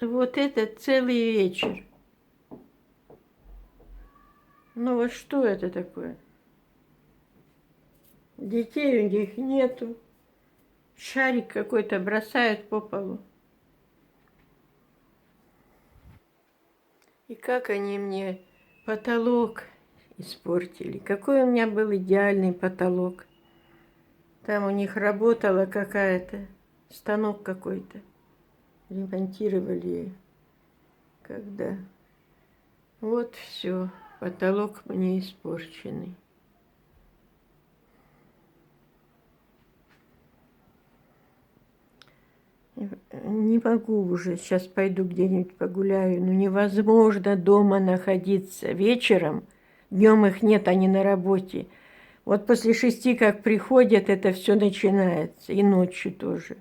Вот это целый вечер. Ну вот что это такое? Детей у них нету. Шарик какой-то бросают по полу. И как они мне потолок испортили. Какой у меня был идеальный потолок. Там у них работала какая-то, станок какой-то. Ремонтировали когда. Вот все, потолок мне испорченный. Не могу уже, сейчас пойду где-нибудь погуляю. Но невозможно дома находиться вечером. Днем их нет, они на работе. Вот после 6, как приходят, это все начинается. И ночью тоже.